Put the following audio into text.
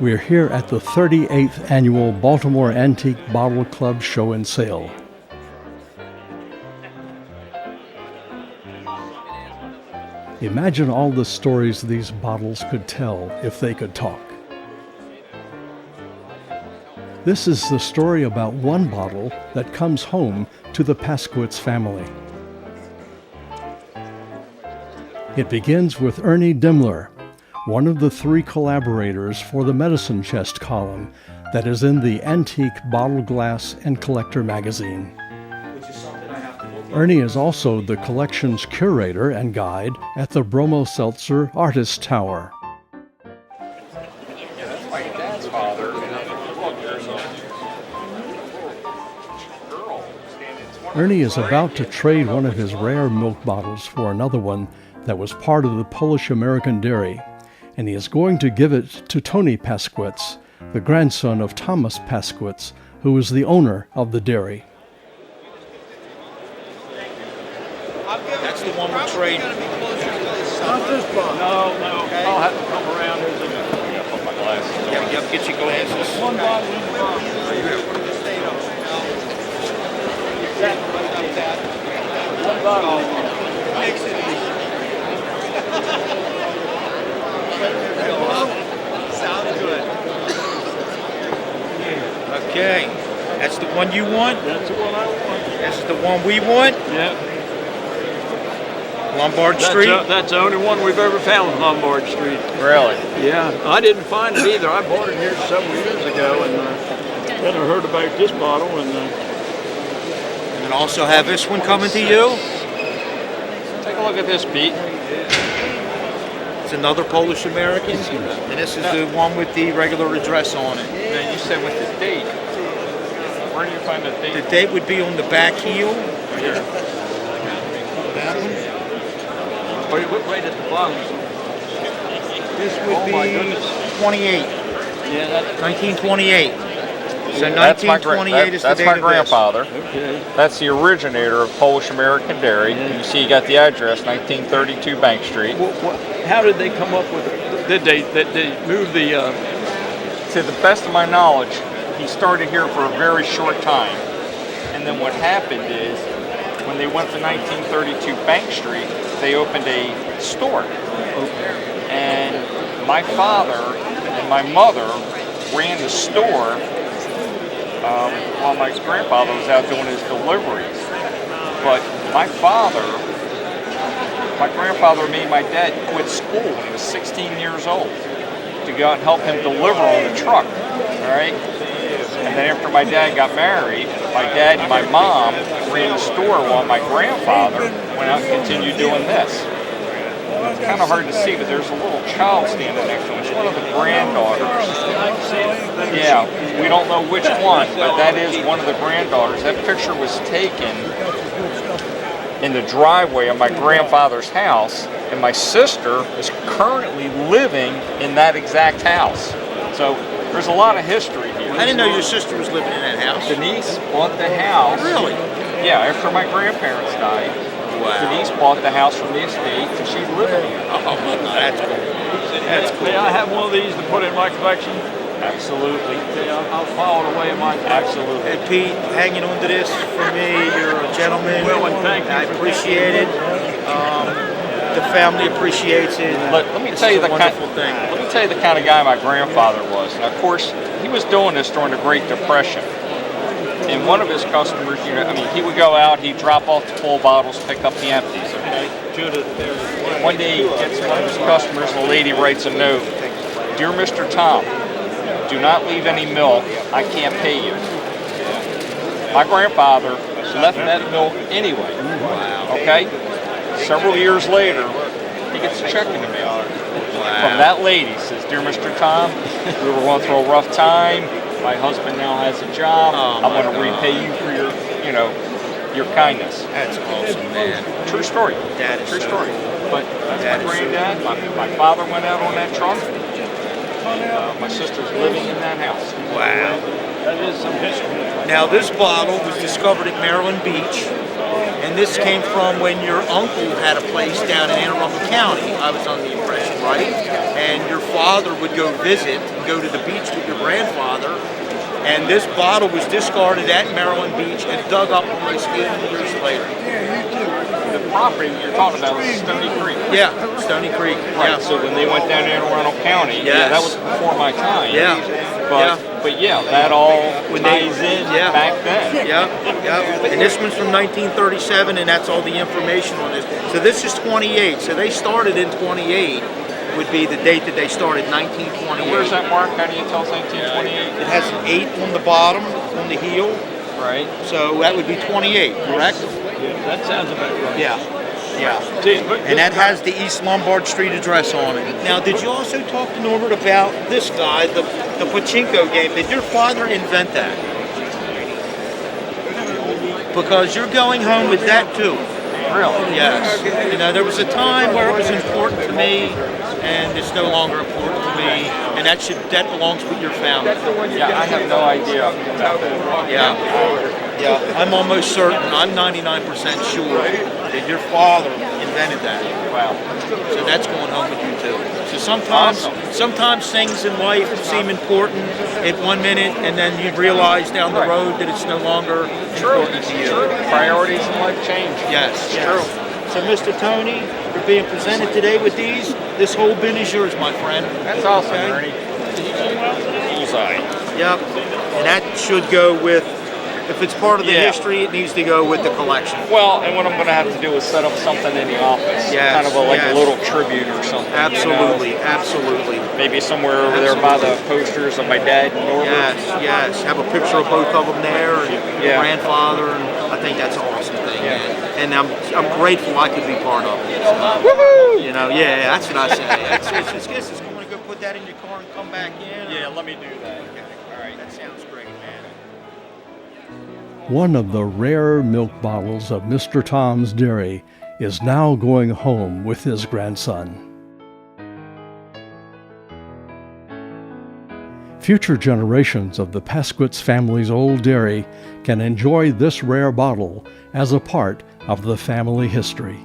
We're here at the 38th Annual Baltimore Antique Bottle Club Show and Sale. Imagine all the stories these bottles could tell if they could talk. This is the story about one bottle that comes home to the Paszkiewicz family. It begins with Ernie Dimmler, one of the three collaborators for the Medicine Chest column that is in the Antique Bottle, Glass, and Collector magazine. Ernie is also the collection's curator and guide at the Bromo Seltzer Artist Tower. That's my dad's father. Ernie is about to trade one of his rare milk bottles for another one that was part of the Polish-American dairy, and he is going to give it to Tony Paszkiewicz, the grandson of Thomas Paszkiewicz, who was the owner of the dairy. That's the one we're trading. Not this bottle. No. Okay. I'll have to come around. I gotta put my glasses on. Yep, get your glasses. One bottle. One bottle. Makes it easy. Sounds good. Okay. That's the one you want? That's the one I want. This is the one we want? Yeah. Lombard Street? That's the only one we've ever found on Lombard Street. Really? Yeah. I didn't find it either. I bought it here several years ago, and then I heard about this bottle, and And also have this one coming to you? Take a look at this, Pete. It's another Polish American. And this is the one with the regular address on it. Now you said with the date. Where do you find the date? The date would be on the back heel. Here. That one. right at the bottom. This would Oh my be goodness. 28. Yeah, that's 1928. So That's 1928 is the that's date my of grandfather. okay. That's the originator of Polish American Dairy. You see, you got the address, 1932 Bank Street. How did they come up with it? Did they move the? To the best of my knowledge, he started here for a very short time, and then what happened is, when they went to 1932 Bank Street, they opened a store. And my father and my mother ran the store while my grandfather was out doing his deliveries. But my grandfather made my dad quit school when he was 16 years old to go out and help him deliver on the truck, all right? And then after my dad got married, my dad and my mom ran the store while my grandfather went out and continued doing this. It's kind of hard to see, but there's a little child standing next to him. It's one of the granddaughters. Yeah, we don't know which one, but that is one of the granddaughters. That picture was taken in the driveway of my grandfather's house, and my sister is currently living in that exact house. So there's a lot of history here. I didn't know your sister was living in that house. Denise bought the house. Really? Yeah, after my grandparents died. Wow. Denise bought the house from the estate, and she's living here. Oh, that's cool. That's cool. May I have one of these to put in my collection? Absolutely. Yeah, I'll file it away in my collection. Absolutely. Hey, Pete, hanging on to this for me. You're a gentleman. Well, and thank you I for appreciate it. The family appreciates it. Let me This tell is you a the wonderful thing. Let me tell you the kind of guy my grandfather was. And of course, he was doing this during the Great Depression. And one of his customers, he would go out, he'd drop off the full bottles, pick up the empties, okay? One day he gets one of his customers, the lady writes a note. Dear Mr. Tom, do not leave any milk, I can't pay you. My grandfather left that milk anyway, okay? Several years later, he gets a check in the mail from that lady. Says, Dear Mr. Tom, we were going through a rough time. My husband now has a job. I want to repay you for your kindness. That's awesome, man. True story. That is True so story. cool. But that's my granddad. My father went out on that truck. My sister's living in that house. Wow. That is some history. Now, this bottle was discovered at Maryland Beach, and this came from when your uncle had a place down in Anne Arundel County. I was under the impression right? And your father would go visit, go to the beach with your grandfather, and this bottle was discarded at Maryland Beach and dug up almost 80 years later. The property you're talking about is Stony Creek. Yeah, Stony Creek. Right. Yeah. So when they went down there in Arundel County, yeah, that was before my time. Yeah. But yeah, that all ties in back then. Yeah. And this one's from 1937, and that's all the information on this. So this is 28. So they started in 28. Would be the date that they started, 1928. And where's that mark? How do you tell it's 1928? It has an 8 on the bottom, on the heel. Right. So that would be 28, correct? Yeah, that sounds about right. Yeah. And that has the East Lombard Street address on it. Now, did you also talk to Norbert about this guy, the pachinko game? Did your father invent that? Because you're going home with that too. Really? Yes. You know, there was a time where it was important to me, and it's no longer important to me, and that belongs with your family. Yeah, I have no idea about that. Yeah, I'm almost certain, I'm 99% sure that your father invented that. Wow. So that's going home with you too. So sometimes things in life seem important at 1 minute, and then you realize down the road that it's no longer important to you. Priorities in life change. Yes. True. So Mr. Tony, you're being presented today with these. This whole bin is yours, my friend. That's awesome, Ernie. Bullseye. Yep. And that should go with, if it's part of the history, it needs to go with the collection. Well, and what I'm going to have to do is set up something in the office. Yes, kind of a little tribute or something. Absolutely, you know? absolutely. Maybe somewhere over there by the posters of my dad and Norbert. Yes. Have a picture of both of them there, and your grandfather, and I think that's an awesome thing. Yeah. And I'm grateful I could be part of it. So, you know, that's what I say. It's going to go put that in your car and come back in. Yeah, let me do that. Okay. All right, that sounds great, man. One of the rare milk bottles of Mr. Tom's Dairy is now going home with his grandson. Future generations of the Paszkiewicz family's old dairy can enjoy this rare bottle as a part of the family history.